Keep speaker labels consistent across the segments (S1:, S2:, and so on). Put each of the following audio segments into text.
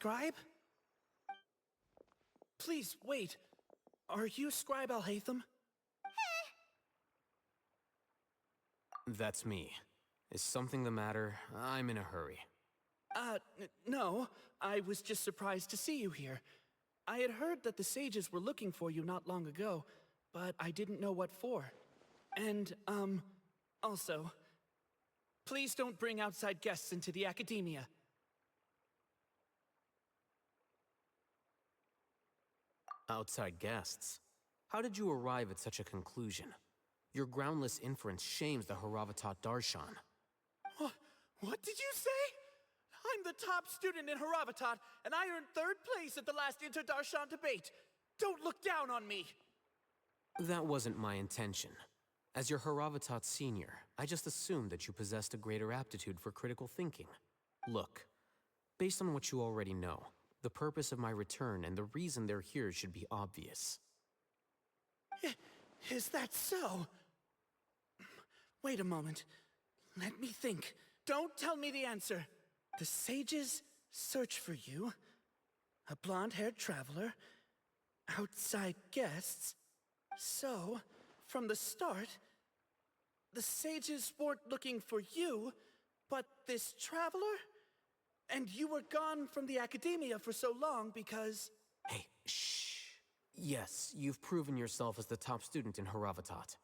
S1: Scribe? Please, wait. Are you Scribe Alhaitham?
S2: That's me. Is something the matter? I'm in a hurry.
S1: No. I was just surprised to see you here. I had heard that the sages were looking for you not long ago, but I didn't know what for. And, also, please don't bring outside guests into the academia.
S2: Outside guests? How did you arrive at such a conclusion? Your groundless inference shames the Haravatat Darshan.
S1: What did you say? I'm the top student in Haravatat, and I earned 3rd place at the last Inter-Darshan debate. Don't look down on me!
S2: That wasn't my intention. As your Haravatat senior, I just assumed that you possessed a greater aptitude for critical thinking. Look, based on what you already know, the purpose of my return and the reason they're here should be obvious.
S1: Is that so? Wait a moment. Let me think. Don't tell me the answer. The sages search for you. A blonde-haired traveler. Outside guests. So, from the start, the sages weren't looking for you, but this traveler? And you were gone from the academia for so long because...
S2: Hey, shh. Yes, you've proven yourself as the top student in Haravatat.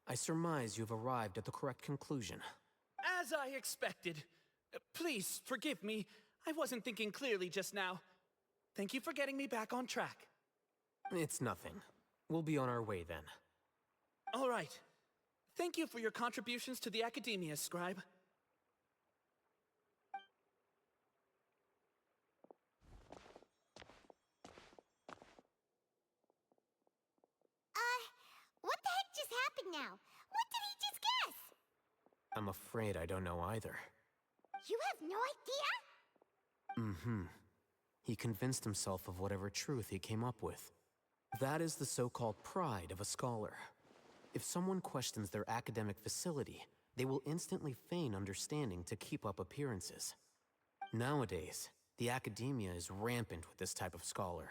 S2: I surmise you've arrived at the correct conclusion.
S1: As I expected. Please, forgive me. I wasn't thinking clearly just now. Thank you for getting me back on track.
S2: It's nothing. We'll be on our way then.
S1: All right. Thank you for your contributions to the academia, Scribe.
S3: What the heck just happened now? What did he just guess?
S2: I'm afraid I don't know either.
S3: You have no idea?
S2: Mm-hmm. He convinced himself of whatever truth he came up with. That is the so-called pride of a scholar. If someone questions their academic facility, they will instantly feign understanding to keep up appearances. Nowadays, the academia is rampant with this type of scholar.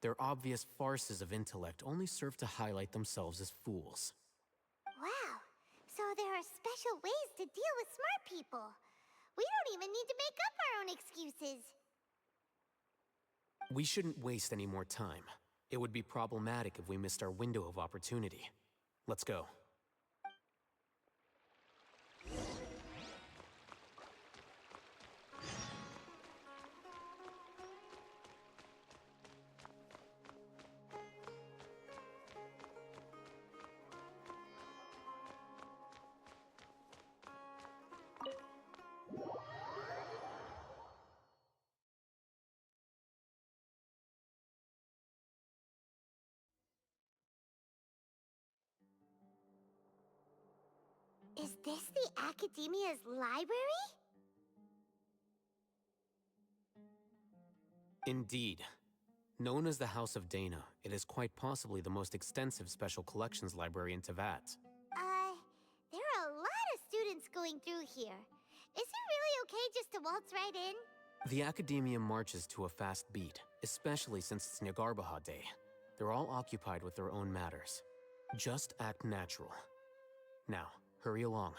S2: Their obvious farces of intellect only serve to highlight themselves as fools.
S3: Wow, so there are special ways to deal with smart people. We don't even need to make up our own excuses.
S2: We shouldn't waste any more time. It would be problematic if we missed our window of opportunity. Let's go.
S3: Is this the Academia's library?
S2: Indeed. Known as the House of Dana, it is quite possibly the most extensive special collections library in Teyvat.
S3: There are a lot of students going through here. Is it really okay just to waltz right in?
S2: The Academia marches to a fast beat, especially since it's Nagarbaha Day. They're all occupied with their own matters. Just act natural. Now, hurry along.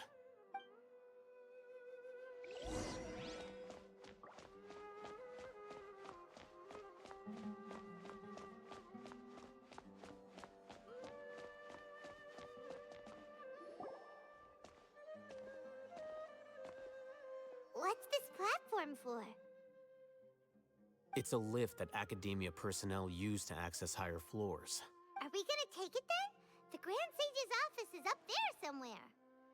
S3: What's this platform for?
S2: It's a lift that Academia personnel use to access higher floors.
S3: Are we gonna take it then? The Grand Sage's office is up there somewhere.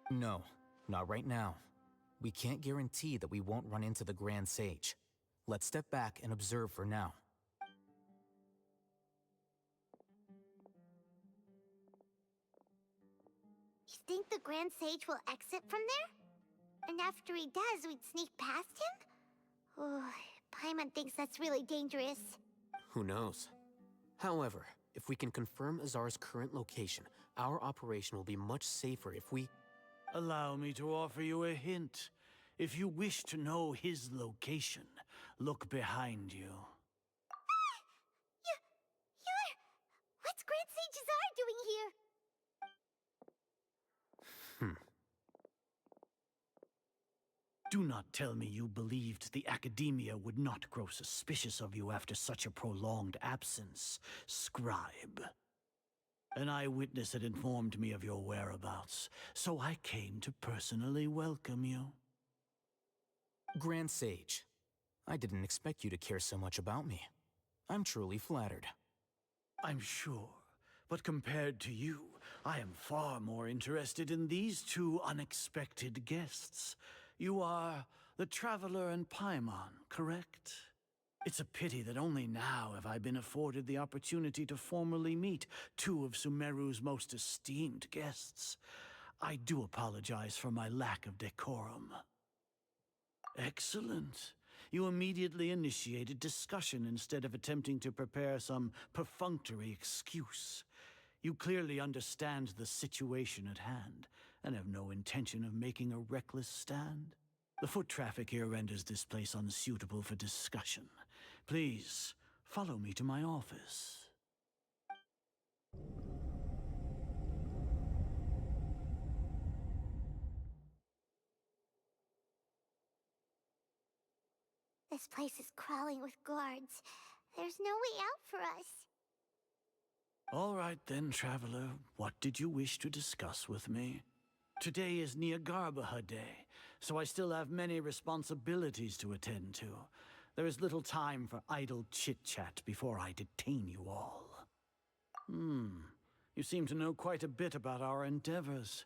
S4: No, not right now. We can't guarantee that we won't run into the Grand Sage. Let's step back and observe for now.
S3: You think the Grand Sage will exit from there? And after he does, we'd sneak past him? Oh, Paimon thinks that's really dangerous.
S2: Who knows? However, if we can confirm Azar's current location, our operation will be much safer if we...
S5: Allow me to offer you a hint. If you wish to know his location, look behind you.
S3: What's Grand Sage Zar doing here?
S5: Do not tell me you believed the Academia would not grow suspicious of you after such a prolonged absence, scribe. An eyewitness had informed me of your whereabouts, so I came to personally welcome you.
S4: Grand Sage, I didn't expect you to care so much about me. I'm truly flattered.
S5: I'm sure, but compared to you, I am far more interested in these two unexpected guests. You are the Traveler and Paimon, correct? It's a pity that only now have I been afforded the opportunity to formally meet two of Sumeru's most esteemed guests. I do apologize for my lack of decorum. Excellent. You immediately initiated discussion instead of attempting to prepare some perfunctory excuse. You clearly understand the situation at hand, and have no intention of making a reckless stand. The foot traffic here renders this place unsuitable for discussion. Please, follow me to my office.
S3: This place is crawling with guards. There's no way out for us.
S5: All right then, Traveler. What did you wish to discuss with me? Today is Niagarbaha Day, so I still have many responsibilities to attend to. There is little time for idle chit-chat before I detain you all. You seem to know quite a bit about our endeavors.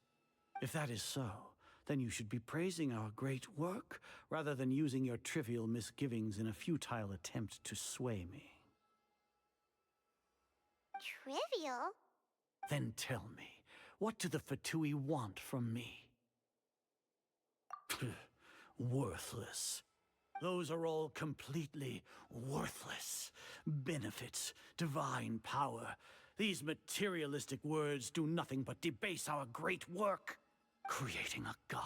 S5: If that is so, then you should be praising our great work, rather than using your trivial misgivings in a futile attempt to sway me.
S3: Trivial?
S5: Then tell me, what do the Fatui want from me? Worthless. Those are all completely worthless. Benefits, divine power. These materialistic words do nothing but debase our great work. Creating a god.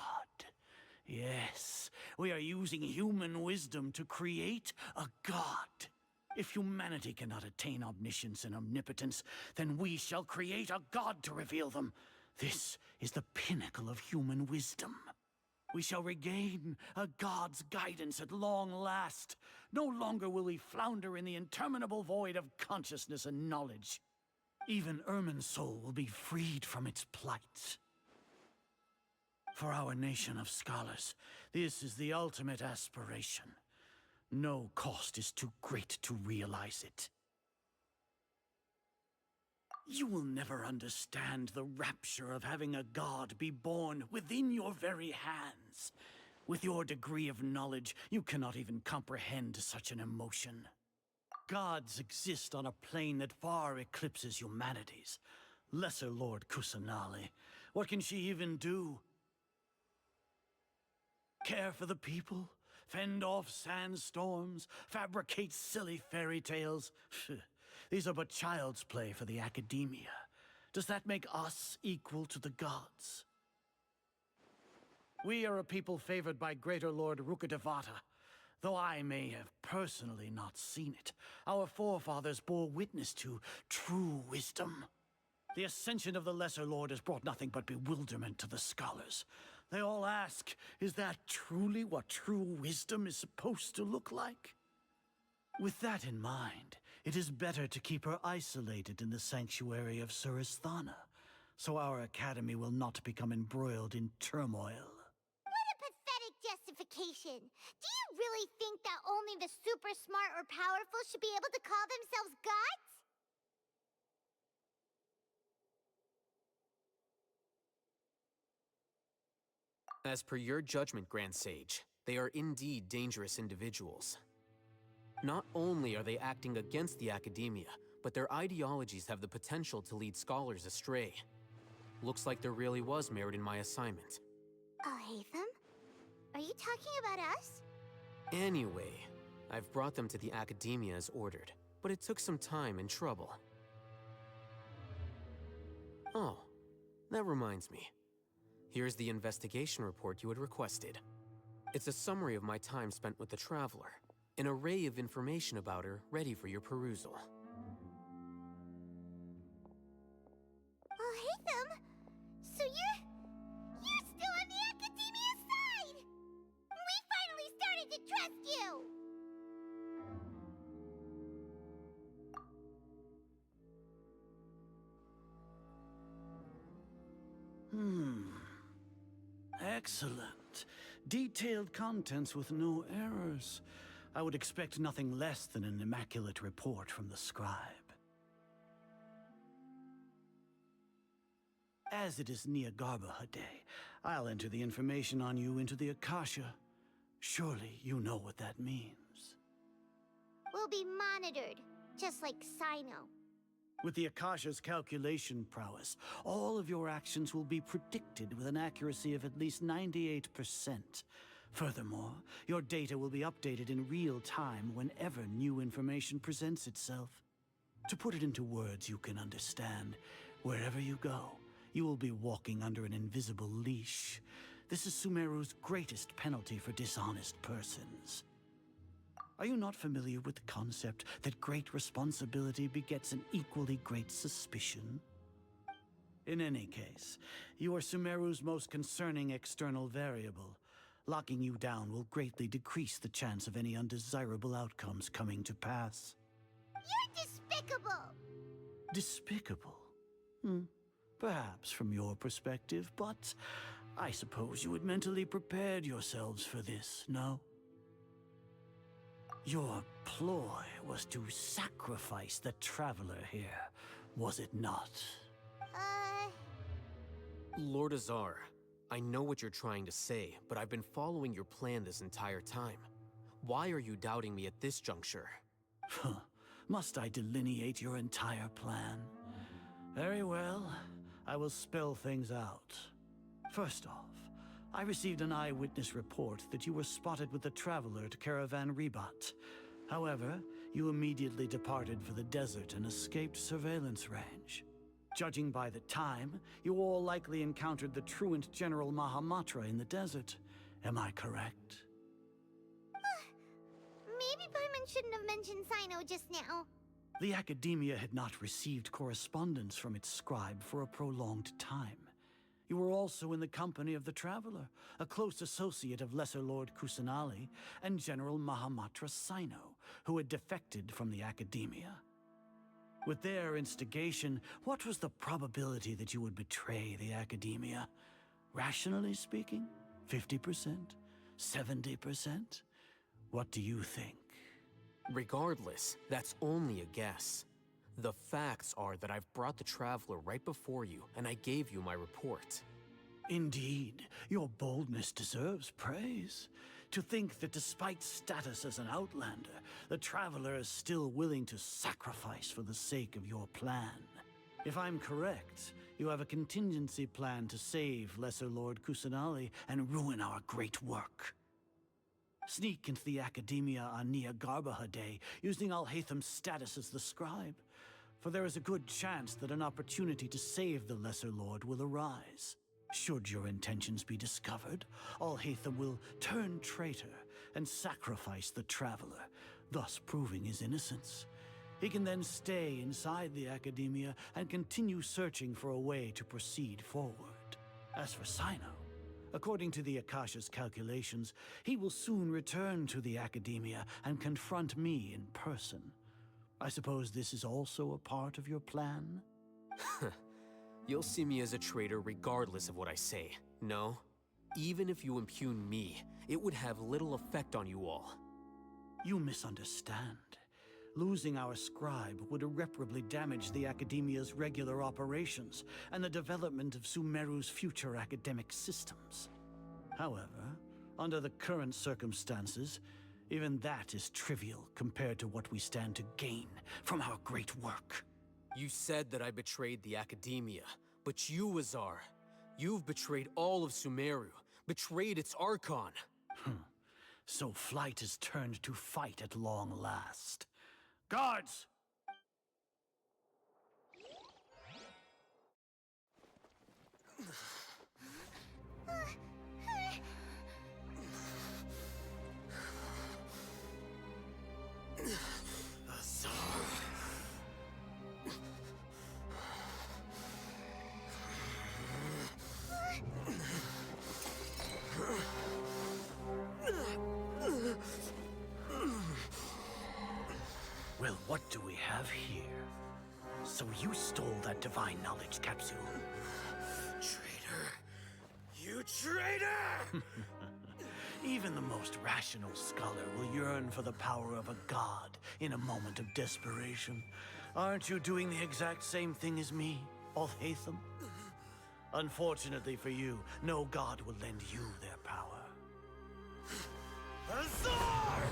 S5: Yes, we are using human wisdom to create a god. If humanity cannot attain omniscience and omnipotence, then we shall create a god to reveal them. This is the pinnacle of human wisdom. We shall regain a god's guidance at long last. No longer will we flounder in the interminable void of consciousness and knowledge. Even Irminsul will be freed from its plight. For our nation of scholars, this is the ultimate aspiration. No cost is too great to realize it. You will never understand the rapture of having a god be born within your very hands. With your degree of knowledge, you cannot even comprehend such an emotion. Gods exist on a plane that far eclipses humanity's. Lesser Lord Kusanali, what can she even do? Care for the people? Fend off sandstorms? Fabricate silly fairy tales? These are but child's play for the Academia. Does that make us equal to the gods? We are a people favored by Greater Lord Rukkhadevata. Though I may have personally not seen it, our forefathers bore witness to true wisdom. The ascension of the Lesser Lord has brought nothing but bewilderment to the scholars. They all ask, is that truly what true wisdom is supposed to look like? With that in mind, it is better to keep her isolated in the sanctuary of Surasthana, so our academy will not become embroiled in turmoil.
S3: What a pathetic justification! Do you really think that only the super smart or powerful should be able to call themselves gods?
S2: As per your judgment, Grand Sage, they are indeed dangerous individuals. Not only are they acting against the Academia, but their ideologies have the potential to lead scholars astray. Looks like there really was merit in my assignment.
S3: Achaidh? Are you talking about us?
S2: Anyway, I've brought them to the Academia as ordered, but it took some time and trouble. Oh, that reminds me. Here's the investigation report you had requested. It's a summary of my time spent with the Traveler. An array of information about her ready for your perusal.
S3: Alhaitham? So you're still on the Academia side! We finally started to trust you!
S5: Excellent. Detailed contents with no errors. I would expect nothing less than an immaculate report from the scribe. As it is Niagarbaha Day, I'll enter the information on you into the Akasha. Surely you know what that means.
S3: We'll be monitored, just like Sino.
S5: With the Akasha's calculation prowess, all of your actions will be predicted with an accuracy of at least 98%. Furthermore, your data will be updated in real time whenever new information presents itself. To put it into words you can understand, wherever you go, you will be walking under an invisible leash. This is Sumeru's greatest penalty for dishonest persons. Are you not familiar with the concept that great responsibility begets an equally great suspicion? In any case, you are Sumeru's most concerning external variable. Locking you down will greatly decrease the chance of any undesirable outcomes coming to pass.
S3: You're despicable!
S5: Despicable? Perhaps from your perspective, but I suppose you had mentally prepared yourselves for this, no? Your ploy was to sacrifice the Traveler here, was it not?
S2: Lord Azar, I know what you're trying to say, but I've been following your plan this entire time. Why are you doubting me at this juncture?
S5: Must I delineate your entire plan? Very well, I will spell things out. First off, I received an eyewitness report that you were spotted with the Traveler at Caravan Ribat. However, you immediately departed for the desert and escaped surveillance range. Judging by the time, you all likely encountered the truant General Mahamatra in the desert. Am I correct?
S3: Maybe Paimon shouldn't have mentioned Sino just now.
S5: The Academia had not received correspondence from its scribe for a prolonged time. You were also in the company of the Traveler, a close associate of Lesser Lord Kusanali and General Mahamatra Sino, who had defected from the Academia. With their instigation, what was the probability that you would betray the Academia? Rationally speaking, 50%? 70%? What do you think?
S2: Regardless, that's only a guess. The facts are that I've brought the Traveler right before you, and I gave you my report.
S5: Indeed, your boldness deserves praise. To think that despite status as an outlander, the Traveler is still willing to sacrifice for the sake of your plan. If I'm correct, you have a contingency plan to save Lesser Lord Kusanali and ruin our great work. Sneak into the Academia on Niagarbaha Day, using Alhaitham's status as the scribe. For there is a good chance that an opportunity to save the Lesser Lord will arise. Should your intentions be discovered, Alhaitham will turn traitor and sacrifice the Traveler, thus proving his innocence. He can then stay inside the Academia and continue searching for a way to proceed forward. As for Sino, according to the Akasha's calculations, he will soon return to the Academia and confront me in person. I suppose this is also a part of your plan?
S2: You'll see me as a traitor regardless of what I say, no? Even if you impugn me, it would have little effect on you all.
S5: You misunderstand. Losing our scribe would irreparably damage the Academia's regular operations and the development of Sumeru's future academic systems. However, under the current circumstances, even that is trivial compared to what we stand to gain from our great work.
S2: You said that I betrayed the Academia, but you, Azar, you've betrayed all of Sumeru, betrayed its Archon.
S5: So flight is turned to fight at long last. Guards! What do we have here? So you stole that divine knowledge capsule?
S1: Traitor! You traitor!
S5: Even the most rational scholar will yearn for the power of a god in a moment of desperation. Aren't you doing the exact same thing as me, Alcheidim? Unfortunately for you, no god will lend you their power.
S1: Azar!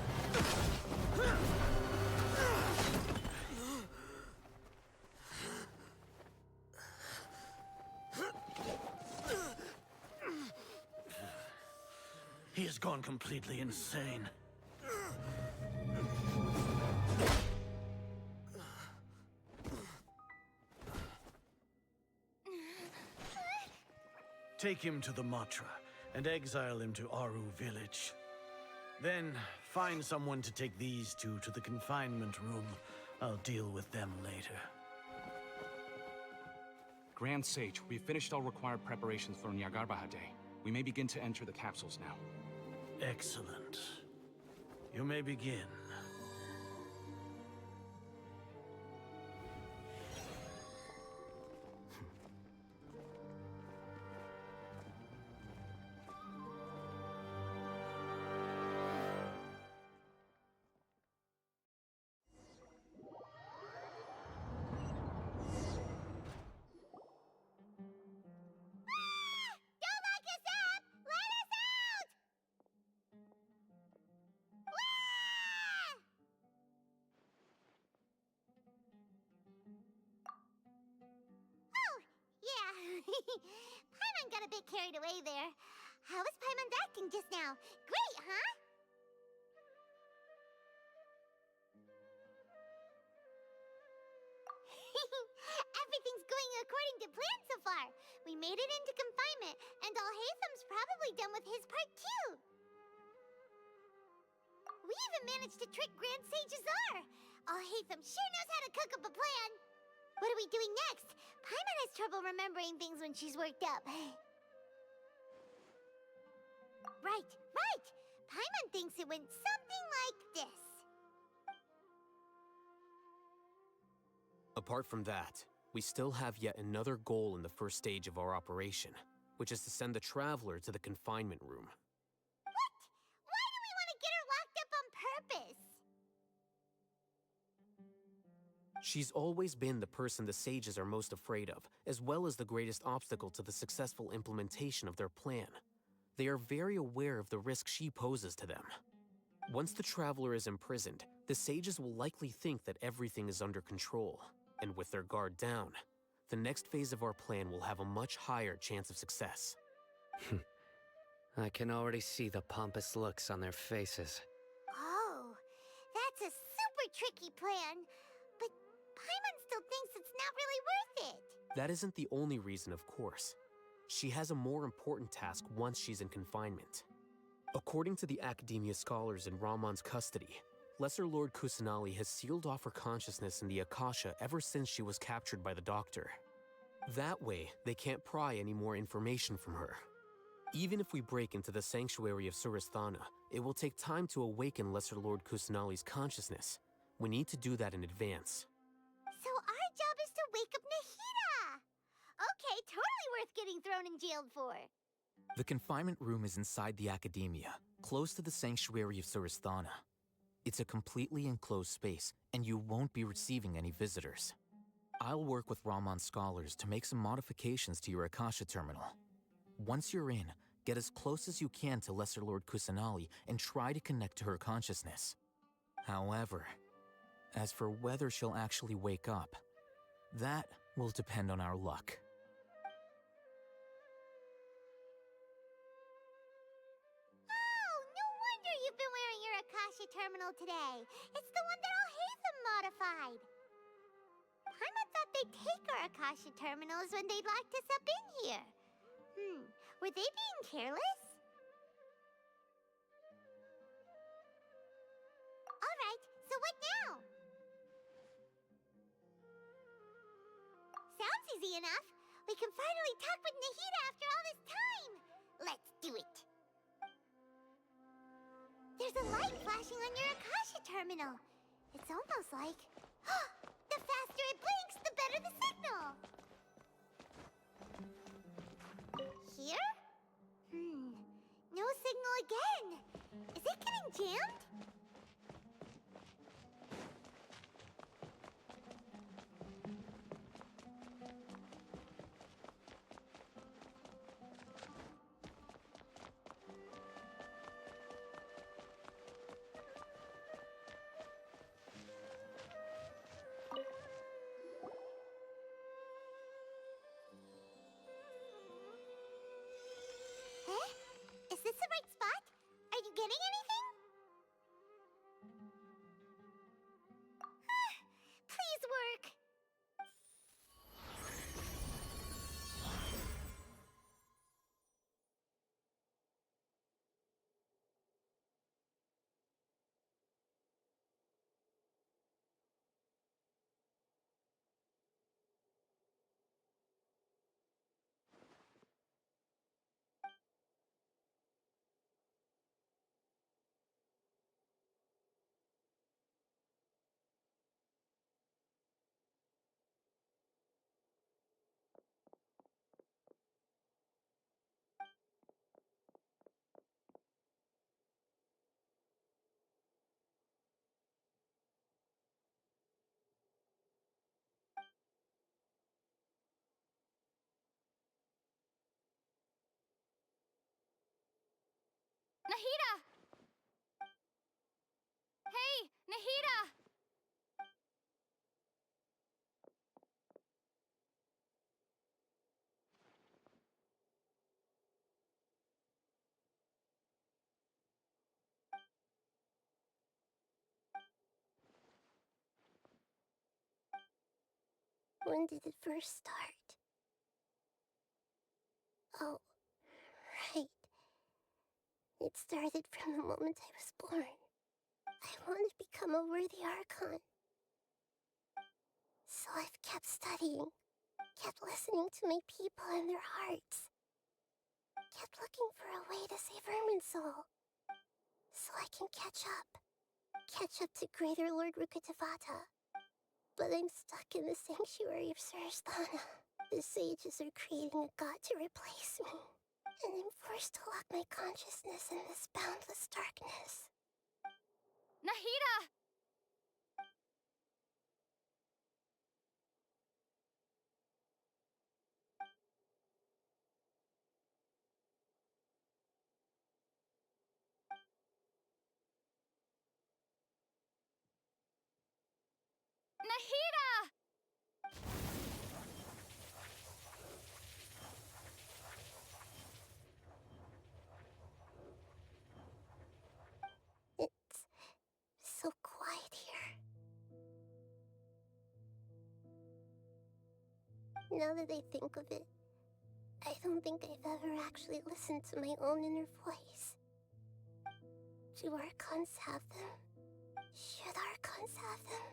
S5: He has gone completely insane. Take him to the Matra and exile him to Aru village. Then find someone to take these two to the confinement room. I'll deal with them later.
S6: Grand Sage, we've finished all required preparations for Nyagarbahade. We may begin to enter the capsules now.
S5: Excellent. You may begin.
S3: Don't lock us up! Let us out! Wah! Oh, yeah. Paimon got a bit carried away there. How was Paimon acting just now? Great, huh? Everything's going according to plan so far. We made it into confinement, and Alcheidom's probably done with his part too. We even managed to trick Grand Sage Azar. Alcheidom sure knows how to cook up a plan. What are we doing next? Paimon has trouble remembering things when she's worked up. Right. Paimon thinks it went something like this.
S2: Apart from that, we still have yet another goal in the first stage of our operation, which is to send the Traveler to the confinement room.
S3: What? Why do we want to get her locked up on purpose?
S2: She's always been the person the sages are most afraid of, as well as the greatest obstacle to the successful implementation of their plan. They are very aware of the risk she poses to them. Once the Traveler is imprisoned, the sages will likely think that everything is under control. And with their guard down, the next phase of our plan will have a much higher chance of success.
S7: I can already see the pompous looks on their faces.
S3: Oh, that's a super tricky plan. But Paimon still thinks it's not really worth it.
S2: That isn't the only reason, of course. She has a more important task once she's in confinement. According to the Academia scholars in Ramon's custody, Lesser Lord Kusanali has sealed off her consciousness in the Akasha ever since she was captured by the Doctor. That way, they can't pry any more information from her. Even if we break into the sanctuary of Surasthana, it will take time to awaken Lesser Lord Kusanali's consciousness. We need to do that in advance.
S3: So our job is to wake up Nahida! Okay, totally worth getting thrown in jail for.
S4: The confinement room is inside the Academia, close to the sanctuary of Surasthana. It's a completely enclosed space, and you won't be receiving any visitors. I'll work with Ramon's scholars to make some modifications to your Akasha terminal. Once you're in, get as close as you can to Lesser Lord Kusanali and try to connect to her consciousness. However, as for whether she'll actually wake up, that will depend on our luck.
S3: You've been wearing your Akasha terminal today. It's the one that Alcheidim modified. Paimon thought they'd take our Akasha terminals when they locked us up in here. Were they being careless? Alright, so what now? Sounds easy enough. We can finally talk with Nahida after all this time. Let's do it. There's a light flashing on your Akasha terminal. It's almost like The faster it blinks, the better the signal. Here? No signal again. Is it getting jammed? Is this the right spot? Are you getting anything? Please work.
S8: Nahida! Hey, Nahida!
S3: When did it first start? Oh, right. It started from the moment I was born. I wanted to become a worthy Archon. So I've kept studying, kept listening to my people and their hearts, kept looking for a way to save Irminsul, so I can catch up to Greater Lord Rukkhadevata. But I'm stuck in the sanctuary of Suristhana. The sages are creating a god to replace me, and I'm forced to lock my consciousness in this boundless darkness.
S8: Nahida! Nahida!
S3: It's so quiet here. Now that I think of it, I don't think I've ever actually listened to my own inner voice. Do Archons have them? Should Archons have them?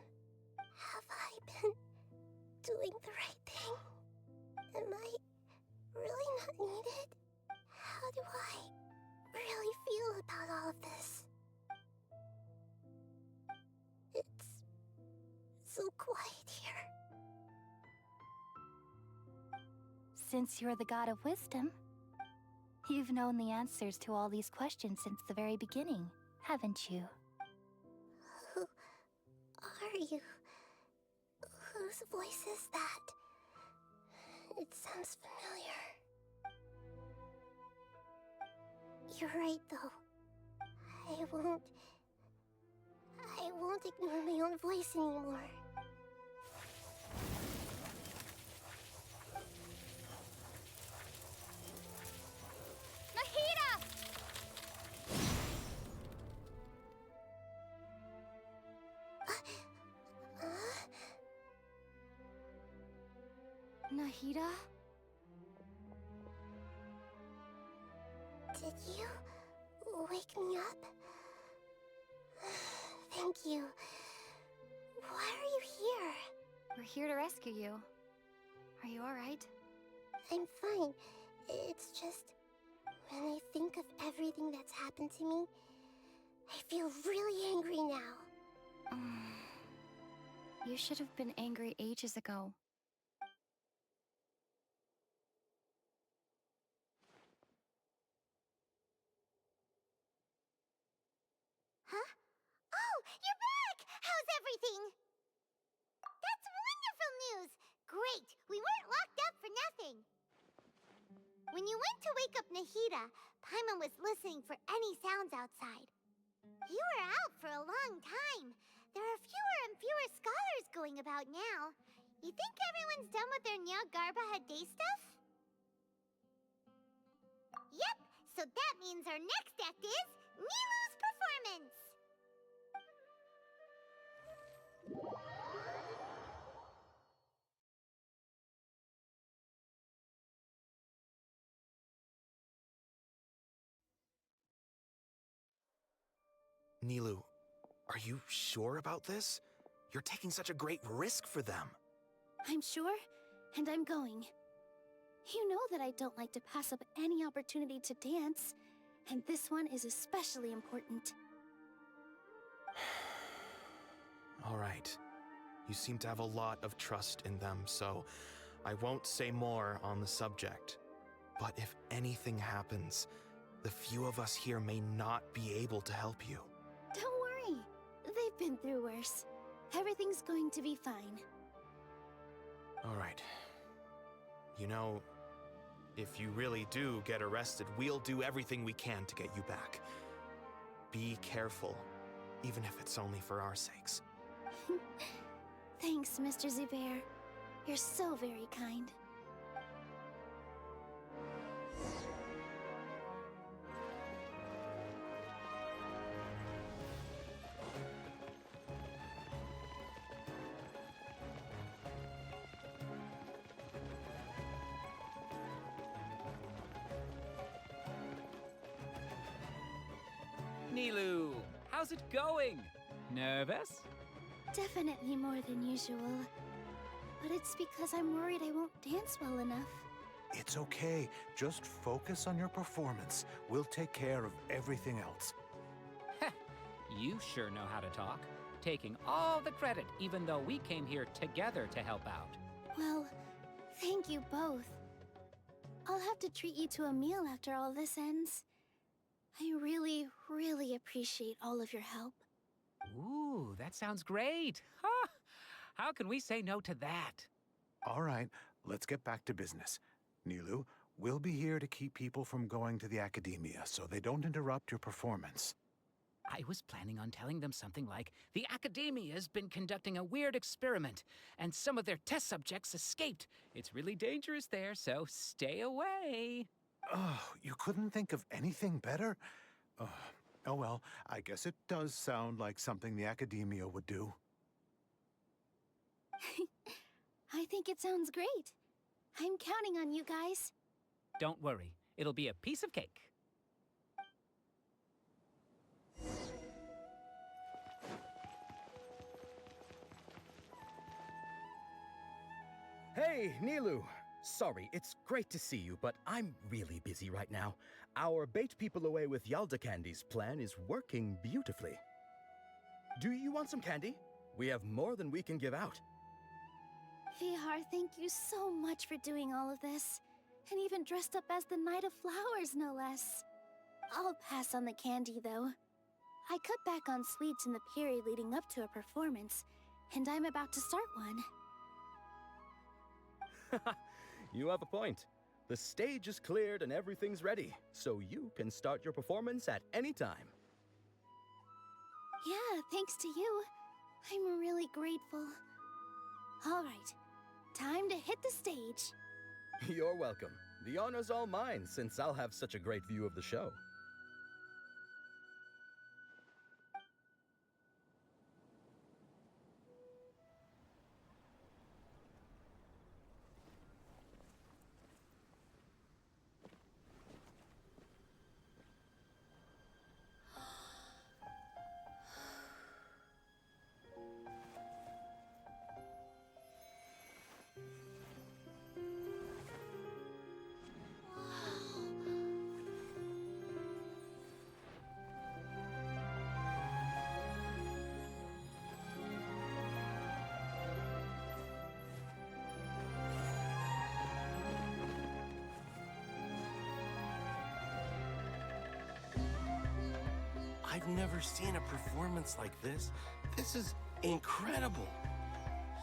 S3: Have I been doing the right thing? Am I really not needed? How do I really feel about all of this? It's so quiet here.
S8: Since you're the god of wisdom, you've known the answers to all these questions since the very beginning, haven't you?
S3: Who are you? Whose voice is that? It sounds familiar. You're right, though. I won't ignore my own voice anymore.
S8: Nahida! Nahida?
S3: Did you wake me up? Thank you. Why are you here?
S8: We're here to rescue you. Are you alright?
S3: I'm fine. It's just, when I think of everything that's happened to me, I feel really angry now.
S8: You You should have been angry ages ago.
S3: Huh? Oh, you're back! How's everything? That's wonderful news! Great! We weren't locked up for nothing! When you went to wake up Nahida, Paimon was listening for any sounds outside. You were out for a long time. There are fewer and fewer scholars going about now. You think everyone's done with their Nyagarbha Day stuff? Yep, so that means our next act is Nilu's performance!
S9: Nilu, are you sure about this? You're taking such a great risk for them.
S8: I'm sure, and I'm going. You know that I don't like to pass up any opportunity to dance, and this one is especially important.
S9: All right. You seem to have a lot of trust in them, so I won't say more on the subject. But if anything happens, the few of us here may not be able to help you.
S8: Don't worry. They've been through worse. Everything's going to be fine.
S9: All right. You know, if you really do get arrested, we'll do everything we can to get you back. Be careful, even if it's only for our sakes.
S8: Thanks, Mr. Zubair. You're so very kind.
S10: Nilu, how's it going? Nervous?
S8: Definitely more than usual. But it's because I'm worried I won't dance well enough.
S11: It's okay. Just focus on your performance. We'll take care of everything else.
S10: Heh, you sure know how to talk. Taking all the credit, even though we came here together to help out.
S8: Well, thank you both. I'll have to treat you to a meal after all this ends. I really, really appreciate all of your help.
S10: Ooh, that sounds great. Huh? How can we say no to that?
S11: All right, let's get back to business. Nilu, we'll be here to keep people from going to the academia so they don't interrupt your performance.
S10: I was planning on telling them something like, the Academia's been conducting a weird experiment, and some of their test subjects escaped. It's really dangerous there, so stay away.
S11: Oh, you couldn't think of anything better? Oh well, I guess it does sound like something the Academia would do.
S8: I think it sounds great. I'm counting on you guys.
S10: Don't worry, it'll be a piece of cake.
S12: Hey, Nilu! Sorry, it's great to see you, but I'm really busy right now. Our Bait People Away with Yalda Candies plan is working beautifully. Do you want some candy? We have more than we can give out.
S8: Vihar, thank you so much for doing all of this. And even dressed up as the Knight of Flowers, no less. I'll pass on the candy, though. I cut back on sweets in the period leading up to a performance, and I'm about to start one.
S12: You have a point. The stage is cleared and everything's ready, so you can start your performance at any time.
S8: Yeah, thanks to you. I'm really grateful. All right, time to hit the stage.
S12: You're welcome. The honor's all mine, since I'll have such a great view of the show.
S13: I've never seen a performance like this. This is incredible.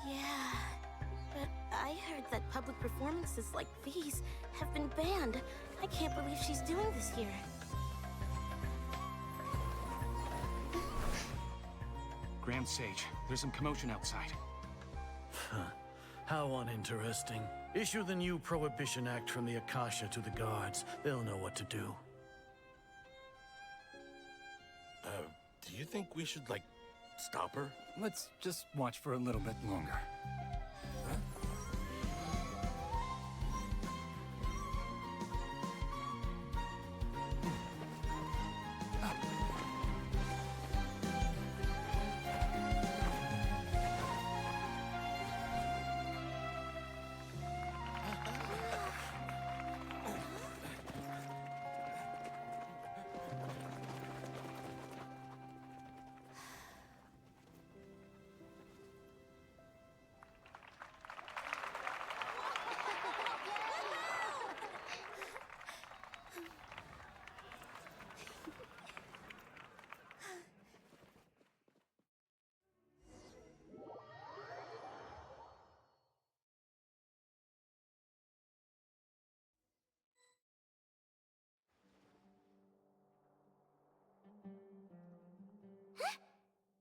S8: Yeah, but I heard that public performances like these have been banned. I can't believe she's doing this here.
S6: Grand Sage, there's some commotion outside.
S5: How uninteresting. Issue the new Prohibition Act from the Akasha to the guards. They'll know what to do.
S13: Do you think we should, like, stop her?
S14: Let's just watch for a little bit longer.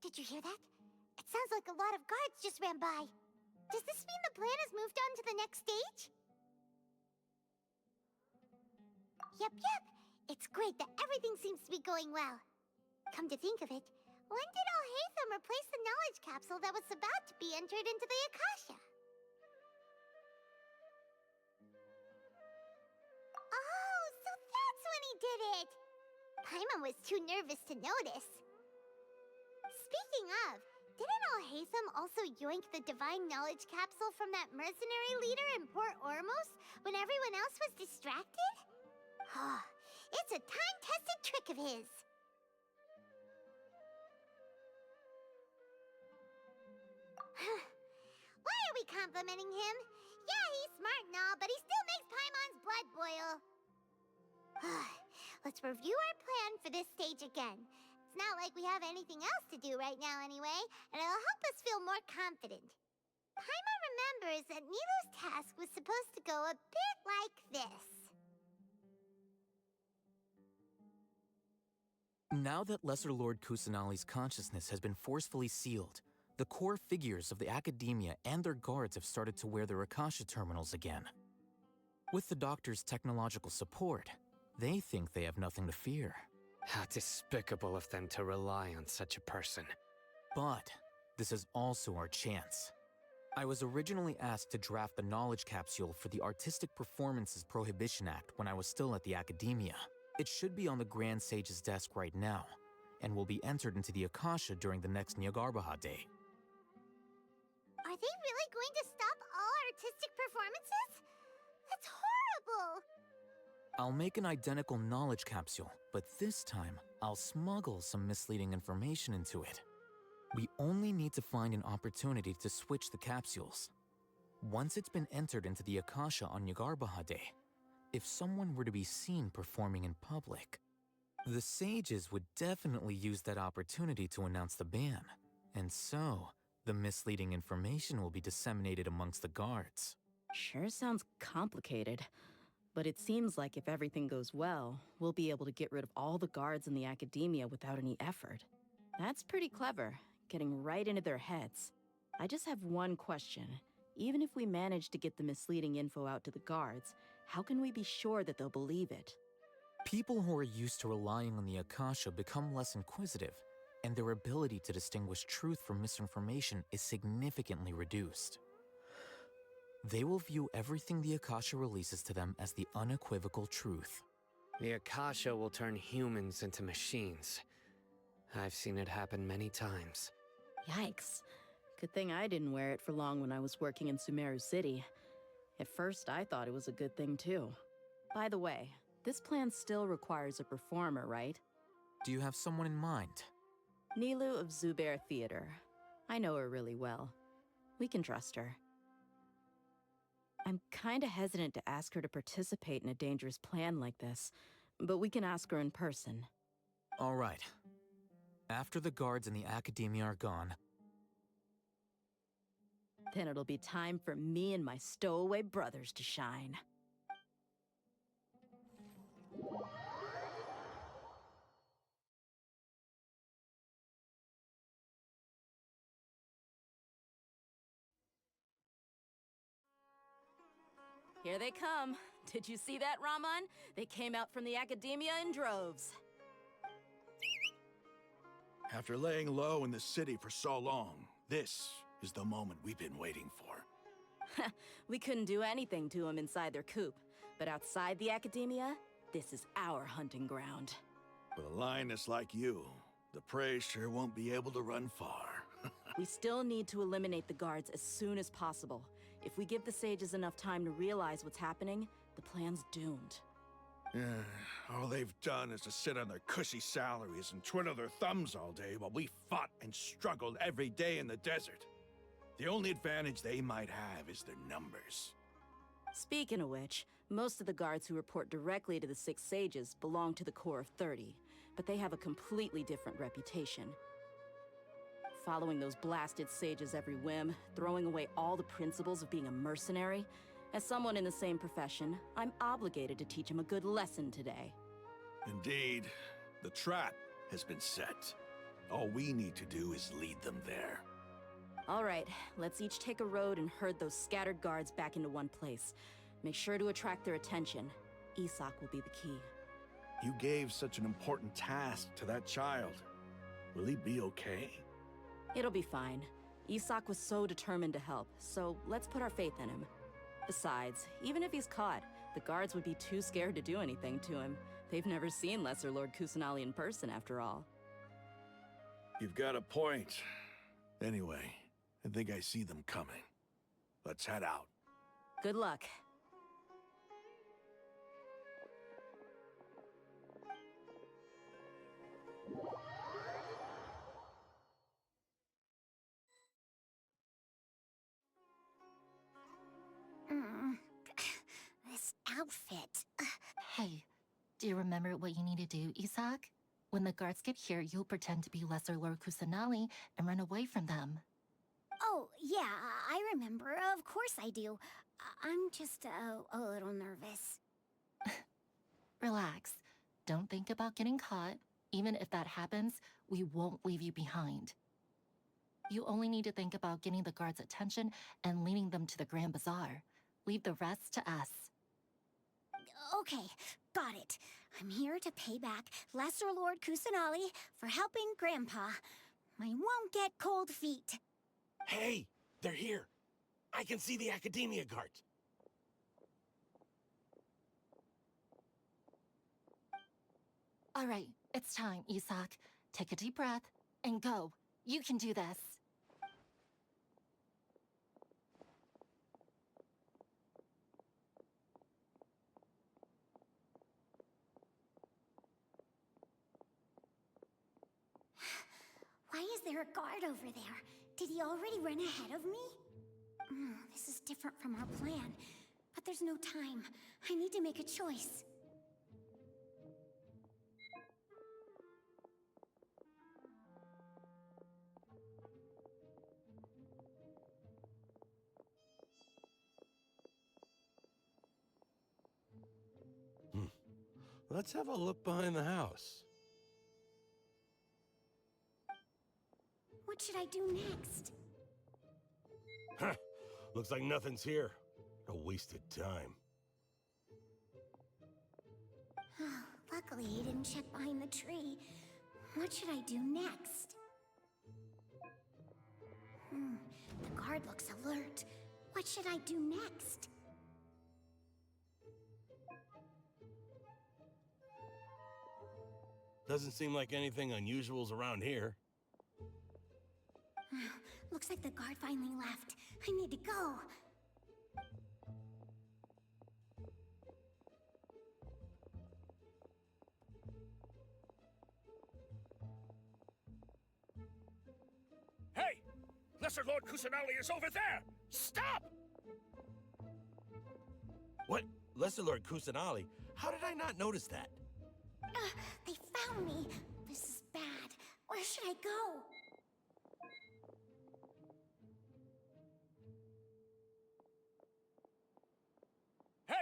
S3: Did you hear that? It sounds like a lot of guards just ran by. Does this mean the plan has moved on to the next stage? Yep. It's great that everything seems to be going well. Come to think of it, when did Alcheidd replace the knowledge capsule that was about to be entered into the Akasha? Oh, so that's when he did it! Paimon was too nervous to notice. Speaking of, didn't Alcheidd also yoink the divine knowledge capsule from that mercenary leader in Port Ormos when everyone else was distracted? It's a time-tested trick of his. Why are we complimenting him? Yeah, he's smart and all, but he still makes Paimon's blood boil. Let's review our plan for this stage again. It's not like we have anything else to do right now anyway, and it'll help us feel more confident. Paimon remembers that Nilu's task was supposed to go a bit like this.
S4: Now that Lesser Lord Kusanali's consciousness has been forcefully sealed, the core figures of the Academia and their guards have started to wear their Akasha terminals again. With the Doctor's technological support, they think they have nothing to fear.
S7: How despicable of them to rely on such a person.
S4: But this is also our chance. I was originally asked to draft the knowledge capsule for the Artistic Performances Prohibition Act when I was still at the Academia. It should be on the Grand Sage's desk right now, and will be entered into the Akasha during the next Nyagarbahad Day.
S3: Are they really going to stop all artistic performances? That's horrible!
S4: I'll make an identical knowledge capsule, but this time, I'll smuggle some misleading information into it. We only need to find an opportunity to switch the capsules. Once it's been entered into the Akasha on Nyagarbahad Day, if someone were to be seen performing in public, the sages would definitely use that opportunity to announce the ban, and so the misleading information will be disseminated amongst the guards.
S15: Sure sounds complicated. But it seems like if everything goes well, we'll be able to get rid of all the guards in the Academia without any effort. That's pretty clever, getting right into their heads. I just have one question. Even if we manage to get the misleading info out to the guards, how can we be sure that they'll believe it?
S4: People who are used to relying on the Akasha become less inquisitive, and their ability to distinguish truth from misinformation is significantly reduced. They will view everything the Akasha releases to them as the unequivocal truth.
S7: The Akasha will turn humans into machines. I've seen it happen many times.
S15: Yikes. Good thing I didn't wear it for long when I was working in Sumaru City. At first, I thought it was a good thing too. By the way, this plan still requires a performer, right?
S4: Do you have someone in mind?
S15: Nilu of Zubair Theater. I know her really well. We can trust her. I'm kinda hesitant to ask her to participate in a dangerous plan like this, but we can ask her in person.
S4: All right. After the guards in the Academia are gone,
S15: Then it'll be time for me and my stowaway brothers to shine. Here they come. Did you see that, Raman? They came out from the Academia in droves.
S16: After laying low in the city for so long, this is the moment we've been waiting for.
S15: We couldn't do anything to them inside their coop, but outside the Academia, this is our hunting ground.
S16: With a lioness like you, the prey sure won't be able to run far.
S15: We still need to eliminate the guards as soon as possible. If we give the sages enough time to realize what's happening, the plan's doomed.
S16: All they've done is to sit on their cushy salaries and twiddle their thumbs all day while we fought and struggled every day in the desert. The only advantage they might have is their numbers.
S15: Speaking of which, most of the guards who report directly to the Six Sages belong to the Corps of 30, but they have a completely different reputation. Following those blasted sages every whim, throwing away all the principles of being a mercenary. As someone in the same profession, I'm obligated to teach them a good lesson today.
S16: Indeed, the trap has been set. All we need to do is lead them there.
S15: All right, let's each take a road and herd those scattered guards back into one place. Make sure to attract their attention. Isak will be the key.
S16: You gave such an important task to that child. Will he be okay?
S15: It'll be fine. Isak was so determined to help, so let's put our faith in him. Besides, even if he's caught, the guards would be too scared to do anything to him. They've never seen Lesser Lord Kusanali in person, after all.
S16: You've got a point. Anyway, I think I see them coming. Let's head out.
S15: Good luck.
S3: This outfit.
S17: Hey, do you remember what you need to do, Isak? When the guards get here, you'll pretend to be Lesser Lord Kusanali and run away from them.
S3: Oh, yeah, I remember. Of course I do. I'm just a little nervous.
S17: Relax. Don't think about getting caught. Even if that happens, we won't leave you behind. You only need to think about getting the guards' attention and leading them to the Grand Bazaar. Leave the rest to us.
S3: Okay, got it. I'm here to pay back Lesser Lord Kusanali for helping Grandpa. I won't get cold feet.
S13: Hey, they're here. I can see the Academia guards.
S17: All right, it's time, Isak. Take a deep breath and go. You can do this.
S3: Why is there a guard over there? Did he already run ahead of me? This is different from our plan. But there's no time. I need to make a choice.
S13: Let's have a look behind the house.
S3: What should I do next?
S13: Huh. Looks like nothing's here. A wasted time.
S3: Luckily, he didn't check behind the tree. What should I do next? The guard looks alert. What should I do next?
S13: Doesn't seem like anything unusual's around here.
S3: Looks like the guard finally left. I need to go.
S13: Hey! Lesser Lord Kusanali is over there! Stop! What? Lesser Lord Kusanali? How did I not notice that?
S3: They found me. This is bad. Where should I I go?
S13: Hey!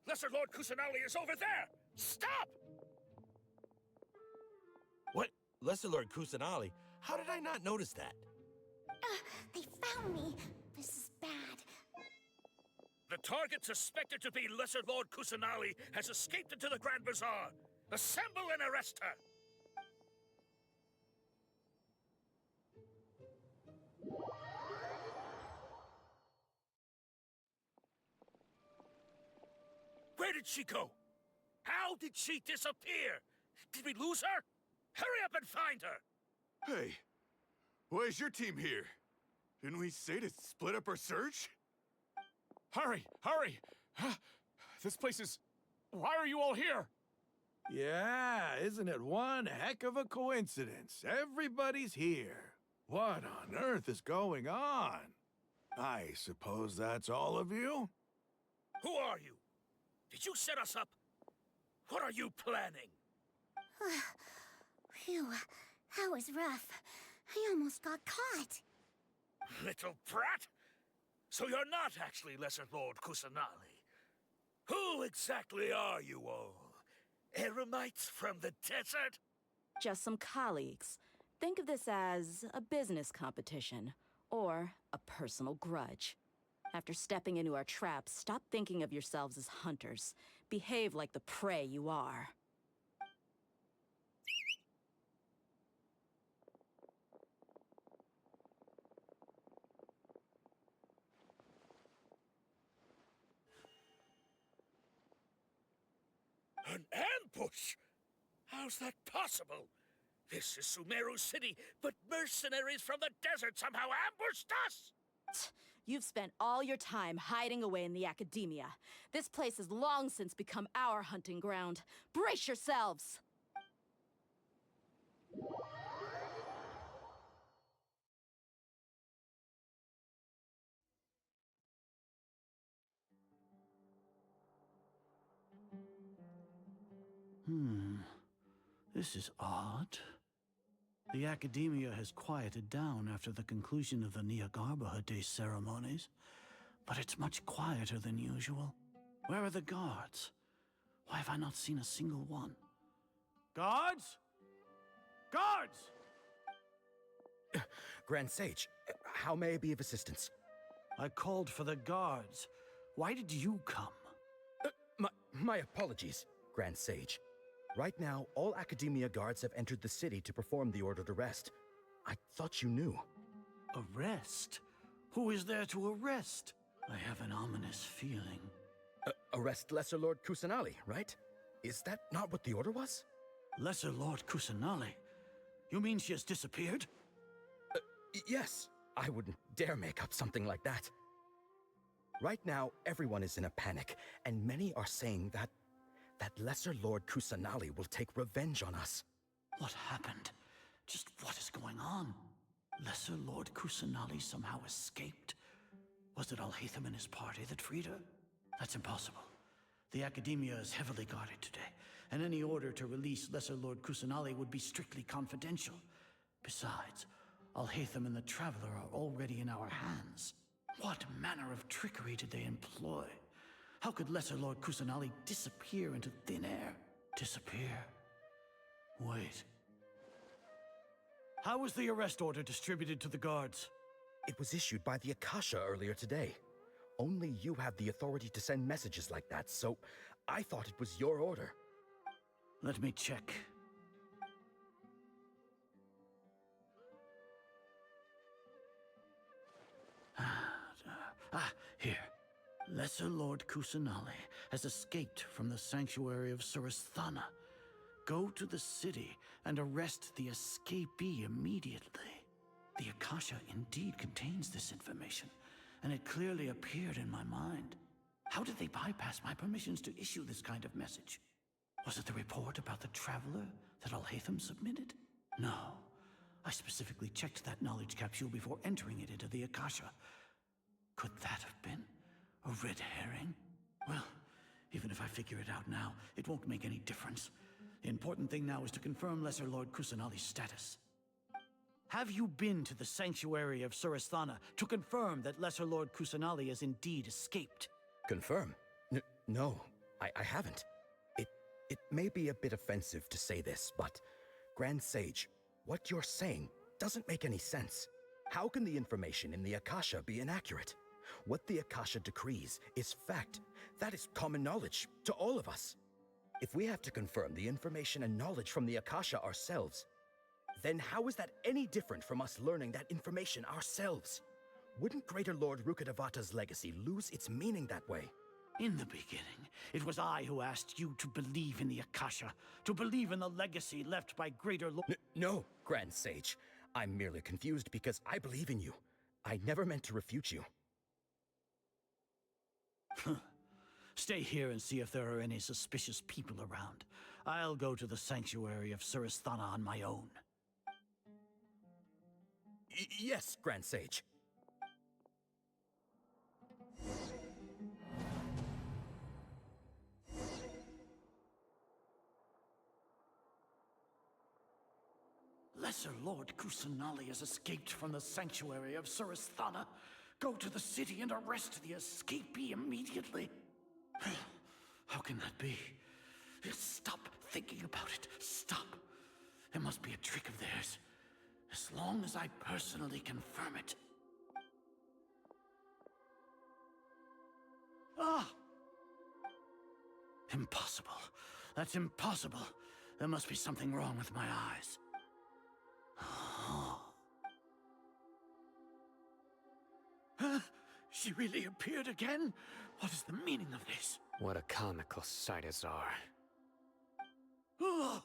S13: Lesser Lord Kusanali is over there! Stop!
S18: What? Lesser Lord Kusanali? How did I not notice that?
S3: They found me. This is bad.
S13: The target suspected to be Lesser Lord Kusanali has escaped into the Grand Bazaar. Assemble and arrest her! Where did she go? How did she disappear? Did we lose her? Hurry up and find her!
S19: Hey, why is your team here? Didn't we say to split up our search?
S14: Hurry! Hurry! This place is... Why are you all here?
S16: Yeah, isn't it one heck of a coincidence? Everybody's here. What on earth is going on? I suppose that's all of you?
S13: Who are you? Did you set us up? What are you planning?
S3: Phew, that was rough. I almost got caught.
S13: Little brat! So you're not actually Lesser Lord Kusanali. Who exactly are you all? Eremites from the desert?
S15: Just some colleagues. Think of this as a business competition, or a personal grudge. After stepping into our traps, stop thinking of yourselves as hunters. Behave like the prey you are.
S13: An ambush? How's that possible? This is Sumaru City, but mercenaries from the desert somehow ambushed us!
S15: You've spent all your time hiding away in the academia. This place has long since become our hunting ground. Brace yourselves!
S5: This is odd. The academia has quieted down after the conclusion of the Niagarbaha Day ceremonies, but it's much quieter than usual. Where are the guards? Why have I not seen a single one? Guards? Guards!
S12: Grand Sage, how may I be of assistance?
S5: I called for the guards. Why did you come?
S12: My apologies, Grand Sage. Right now, all Academia guards have entered the city to perform the ordered arrest. I thought you knew.
S5: Arrest? Who is there to arrest? I have an ominous feeling.
S12: Arrest Lesser Lord Kusanali, right? Is that not what the order was?
S5: Lesser Lord Kusanali? You mean she has disappeared?
S12: Yes. I wouldn't dare make up something like that. Right now, everyone is in a panic, and many are saying that Lesser Lord Kusanali will take revenge on us.
S5: What happened? Just what is going on? Lesser Lord Kusanali somehow escaped? Was it Alhaitham and his party that freed her? That's impossible. The Academia is heavily guarded today, and any order to release Lesser Lord Kusanali would be strictly confidential. Besides, Alhaitham and the Traveler are already in our hands. What manner of trickery did they employ? How could Lesser Lord Kusanali disappear into thin air? Disappear? Wait. How was the arrest order distributed to the guards?
S12: It was issued by the Akasha earlier today. Only you have the authority to send messages like that, so I thought it was your order.
S5: Let me check. Here. Lesser Lord Kusanali has escaped from the sanctuary of Suristhana. Go to the city and arrest the escapee immediately. The Akasha indeed contains this information, and it clearly appeared in my mind. How did they bypass my permissions to issue this kind of message? Was it the report about the Traveler that Alhaitham submitted? No. I specifically checked that knowledge capsule before entering it into the Akasha. Could that have been a red herring? Well, even if I figure it out now, it won't make any difference. The important thing now is to confirm Lesser Lord Kusanali's status. Have you been to the sanctuary of Suristhana to confirm that Lesser Lord Kusanali has indeed escaped?
S12: Confirm? No, I haven't. It may be a bit offensive to say this, but Grand Sage, what you're saying doesn't make any sense. How can the information in the Akasha be inaccurate? What the Akasha decrees is fact. That is common knowledge to all of us. If we have to confirm the information and knowledge from the Akasha ourselves, then how is that any different from us learning that information ourselves? Wouldn't Greater Lord Rukkhadevata's legacy lose its meaning that way?
S5: In the beginning, it was I who asked you to believe in the Akasha, to believe in the legacy left by Greater Lord—
S12: No, Grand Sage. I'm merely confused because I believe in you. I never meant to refute you.
S5: Stay here and see if there are any suspicious people around. I'll go to the sanctuary of Suristhana on my own.
S12: Yes, Grand Sage.
S5: Lesser Lord Kusanali has escaped from the sanctuary of Suristhana. Go to the city and arrest the escapee immediately. How can that be? Stop thinking about it. Stop. It must be a trick of theirs. As long as I personally confirm it. Ah! Impossible. That's impossible. There must be something wrong with my eyes. Huh? She really appeared again? What is the meaning of this?
S7: What a comical sight, Azar.
S5: Ah!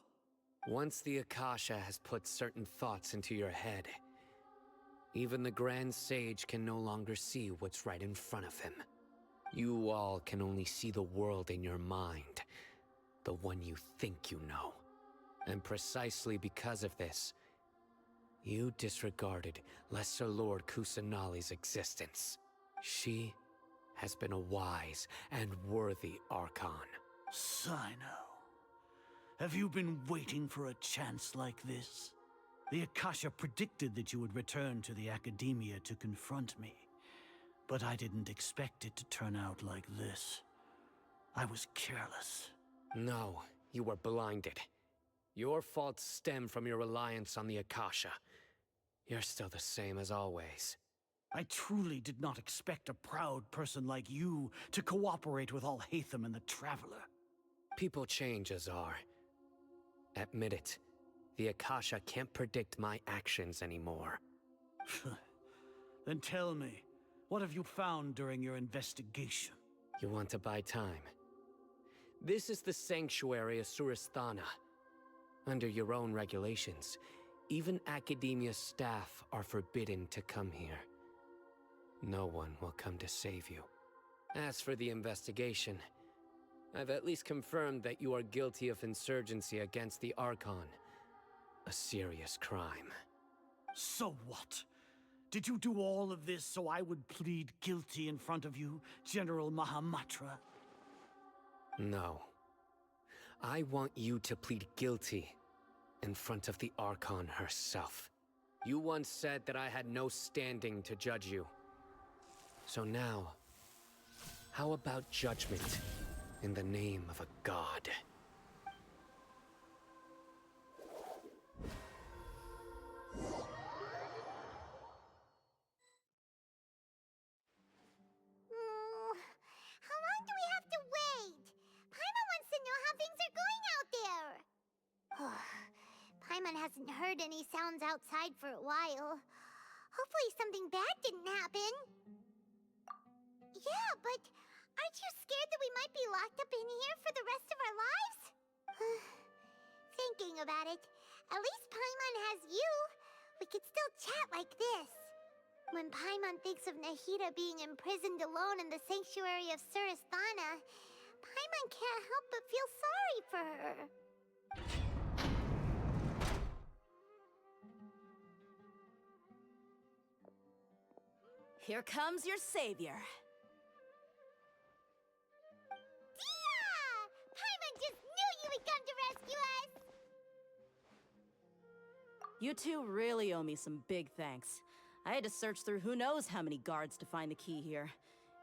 S7: Once the Akasha has put certain thoughts into your head, even the Grand Sage can no longer see what's right in front of him. You all can only see the world in your mind, the one you think you know. And precisely because of this, you disregarded Lesser Lord Kusanali's existence. She has been a wise and worthy Archon.
S5: Sino, have you been waiting for a chance like this? The Akasha predicted that you would return to the Academia to confront me. But I didn't expect it to turn out like this. I was careless.
S7: No, you were blinded. Your faults stem from your reliance on the Akasha. You're still the same as always.
S5: I truly did not expect a proud person like you to cooperate with Alhaitham and the Traveler.
S7: People change, Azar. Admit it. The Akasha can't predict my actions anymore.
S5: Then tell me, what have you found during your investigation?
S7: You want to buy time? This is the sanctuary of Suristhana. Under your own regulations, even Academia staff are forbidden to come here. No one will come to save you. As for the investigation, I've at least confirmed that you are guilty of insurgency against the Archon. A serious crime.
S5: So what? Did you do all of this so I would plead guilty in front of you, General Mahamatra?
S7: No. I want you to plead guilty in front of the Archon herself. You once said that I had no standing to judge you. So now, how about judgment in the name of a god?
S3: How long do we have to wait? Paimon wants to know how things are going out there. Paimon hasn't heard any sounds outside for a while. Hopefully something bad didn't happen. Yeah, but aren't you scared that we might be locked up in here for the rest of our lives? Thinking about it, at least Paimon has you. We could still chat like this. When Paimon thinks of Nahida being imprisoned alone in the sanctuary of Suristhana, Paimon can't help but feel sorry for her.
S20: Here comes your savior.
S3: Dia! Paimon just knew you would come to rescue us!
S15: You two really owe me some big thanks. I had to search through who knows how many guards to find the key here.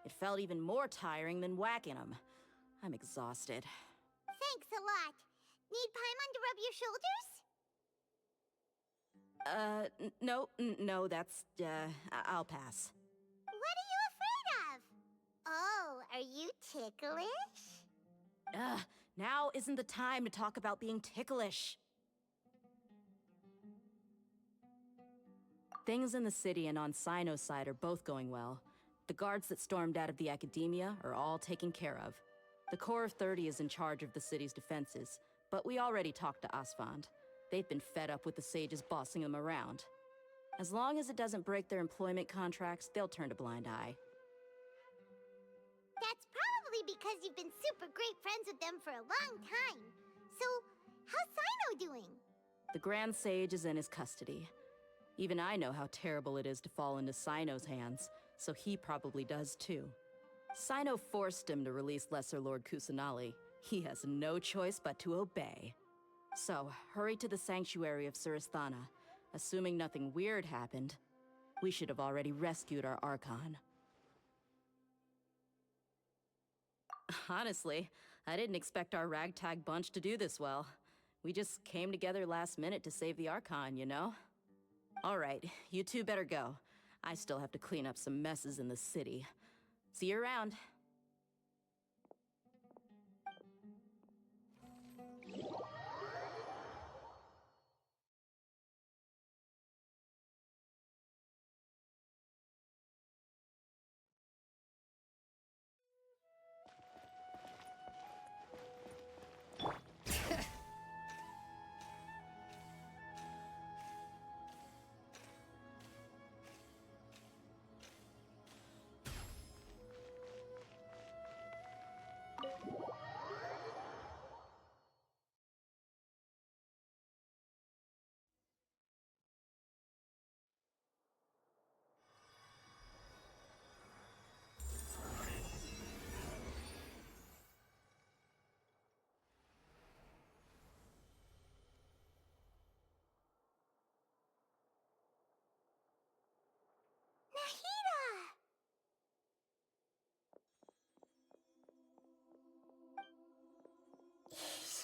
S15: It felt even more tiring than whacking them. I'm exhausted.
S3: Thanks a lot. Need Paimon to rub your shoulders?
S15: No, that's, I'll pass.
S3: What are you afraid of? Oh, are you ticklish?
S15: Now isn't the time to talk about being ticklish. Things in the city and on Sino's side are both going well. The guards that stormed out of the Academia are all taken care of. The Corps of 30 is in charge of the city's defenses, but we already talked to Asfand. They've been fed up with the sages bossing them around. As long as it doesn't break their employment contracts, they'll turn a blind eye.
S3: That's probably because you've been super great friends with them for a long time. So, how's Sino doing?
S15: The Grand Sage is in his custody. Even I know how terrible it is to fall into Sino's hands, so he probably does too. Sino forced him to release Lesser Lord Kusanali. He has no choice but to obey. So, hurry to the sanctuary of Suristhana. Assuming nothing weird happened, we should have already rescued our Archon. Honestly, I didn't expect our ragtag bunch to do this well. We just came together last minute to save the Archon, you know? All right, you two better go. I still have to clean up some messes in the city. See you around.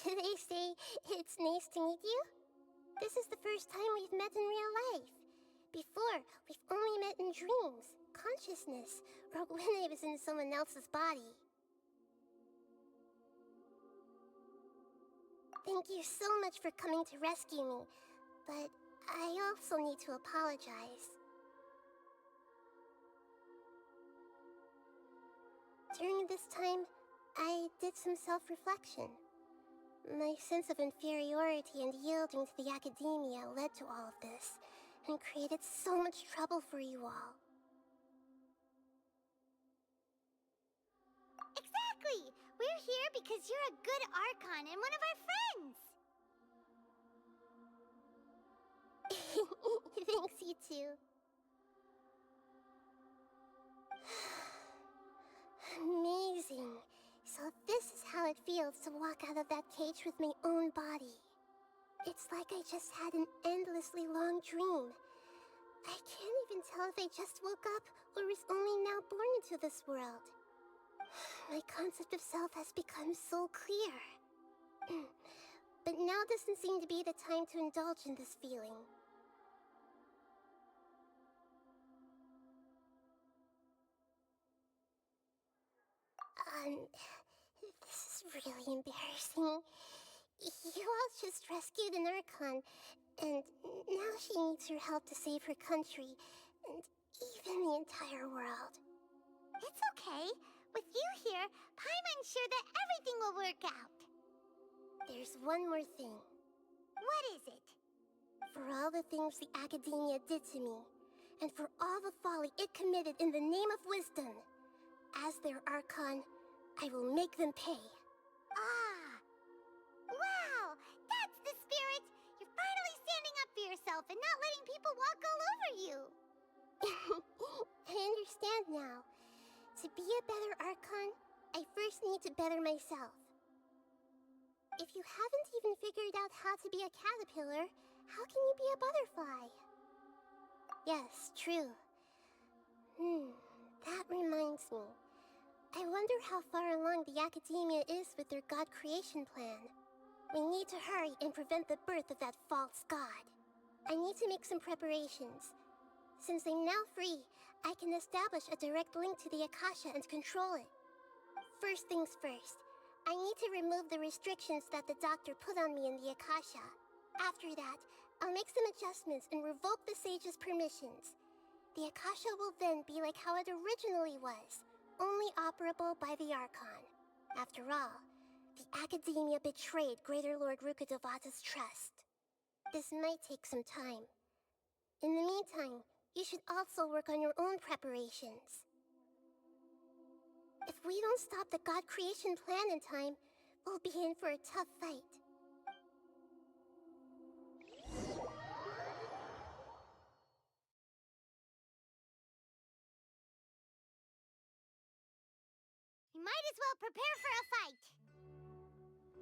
S20: Should I say, it's nice to meet you? This is the first time we've met in real life. Before, we've only met in dreams, consciousness, or when I was in someone else's body. Thank you so much for coming to rescue me, but I also need to apologize. During this time, I did some self-reflection. My sense of inferiority and yielding to the Academia led to all of this, and created so much trouble for you all.
S3: Exactly! We're here because you're a good Archon and one of our friends!
S20: Thanks, you too. Amazing. So this is how it feels to walk out of that cage with my own body. It's like I just had an endlessly long dream. I can't even tell if I just woke up or was only now born into this world. My concept of self has become so clear. But now doesn't seem to be the time to indulge in this feeling. This is really embarrassing. You all just rescued an Archon, and now she needs your help to save her country, and even the entire world.
S3: It's okay. With you here, Paimon's sure that everything will work out.
S20: There's one more thing.
S3: What is it?
S20: For all the things the Academia did to me, and for all the folly it committed in the name of wisdom, as their Archon, I will make them pay.
S3: Ah! Wow! That's the spirit! You're finally standing up for yourself and not letting people walk all over you!
S20: I understand now. To be a better Archon, I first need to better myself. If you haven't even figured out how to be a caterpillar, how can you be a butterfly? Yes, true. That reminds me. I wonder how far along the Academia is with their god creation plan. We need to hurry and prevent the birth of that false god. I need to make some preparations. Since I'm now free, I can establish a direct link to the Akasha and control it. First things first, I need to remove the restrictions that the doctor put on me in the Akasha. After that, I'll make some adjustments and revoke the sage's permissions. The Akasha will then be like how it originally was, only operable by the Archon. After all, the Academia betrayed Greater Lord Rukkhadevata's trust. This might take some time. In the meantime, you should also work on your own preparations. If we don't stop the god creation plan in time, we'll be in for a tough fight.
S3: We might as well prepare for a fight.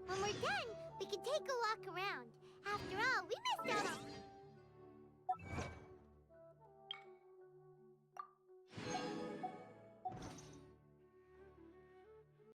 S3: When we're done, we can take a walk around. After all, we missed out on...